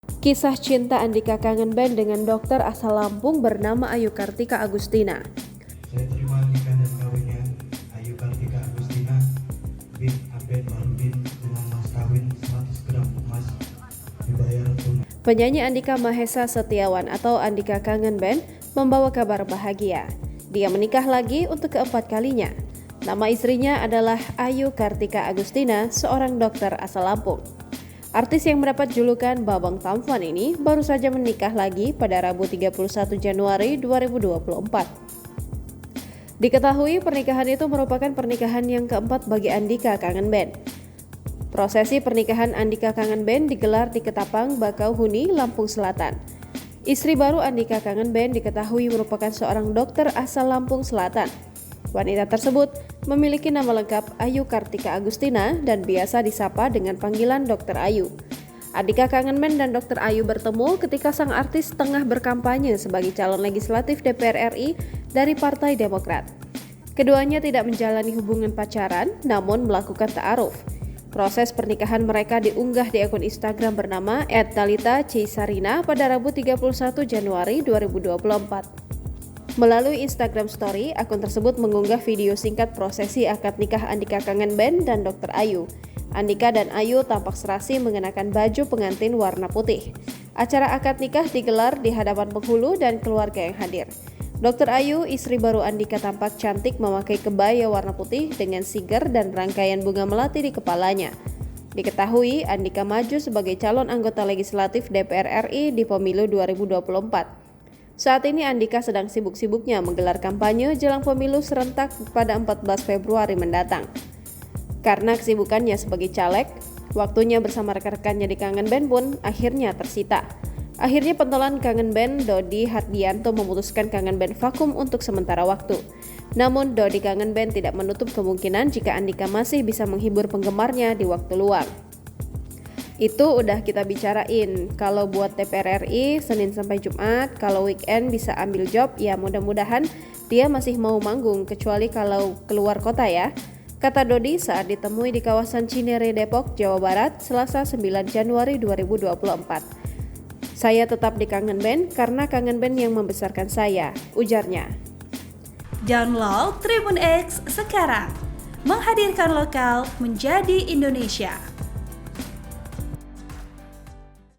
Kisah cinta Andika Kangen Band dengan dokter asal Lampung bernama Ayu Kartika Agustina. Saya terima nikah dan kawinnya Ayu Kartika Agustina bin Abed Marudin dengan mas kawin 100 gram emas dibayar tunai. Penyanyi Andika Mahesa Setiawan atau Andika Kangen Band membawa kabar bahagia. Dia menikah lagi untuk keempat kalinya. Nama istrinya adalah Ayu Kartika Agustina, seorang dokter asal Lampung. Artis yang mendapat julukan Babang Tampan ini baru saja menikah lagi pada Rabu 31 Januari 2024. Diketahui pernikahan itu merupakan pernikahan yang keempat bagi Andika Kangen Band. Prosesi pernikahan Andika Kangen Band digelar di Ketapang, Bakauheni, Lampung Selatan. Istri baru Andika Kangen Band diketahui merupakan seorang dokter asal Lampung Selatan. Wanita tersebut memiliki nama lengkap Ayu Kartika Agustina dan biasa disapa dengan panggilan Dr. Ayu. Andika Kangen Band dan Dr. Ayu bertemu ketika sang artis tengah berkampanye sebagai calon legislatif DPR RI dari Partai Demokrat. Keduanya tidak menjalani hubungan pacaran, namun melakukan ta'aruf. Proses pernikahan mereka diunggah di akun Instagram bernama @talita_c_sarina pada Rabu 31 Januari 2024. Melalui Instagram Story, akun tersebut mengunggah video singkat prosesi akad nikah Andika Kangen Band dan Dr. Ayu. Andika dan Ayu tampak serasi mengenakan baju pengantin warna putih. Acara akad nikah digelar di hadapan penghulu dan keluarga yang hadir. Dr. Ayu, istri baru Andika, tampak cantik memakai kebaya warna putih dengan siger dan rangkaian bunga melati di kepalanya. Diketahui Andika maju sebagai calon anggota legislatif DPR RI di pemilu 2024. Saat ini Andika sedang sibuk-sibuknya menggelar kampanye jelang pemilu serentak pada 14 Februari mendatang. Karena kesibukannya sebagai caleg, waktunya bersama rekan-rekannya di Kangen Band pun akhirnya tersita. Akhirnya pentolan Kangen Band Dodi Hardianto memutuskan Kangen Band vakum untuk sementara waktu. Namun Dodi Kangen Band tidak menutup kemungkinan jika Andika masih bisa menghibur penggemarnya di waktu luang. Itu udah kita bicarain. Kalau buat DPR RI Senin sampai Jumat, kalau weekend bisa ambil job, ya mudah-mudahan dia masih mau manggung, kecuali kalau keluar kota ya. Kata Dodi saat ditemui di kawasan Cinere, Depok, Jawa Barat, Selasa 9 Januari 2024. Saya tetap di Kangen Band karena Kangen Band yang membesarkan saya, ujarnya. Download Tribun X sekarang, menghadirkan lokal menjadi Indonesia.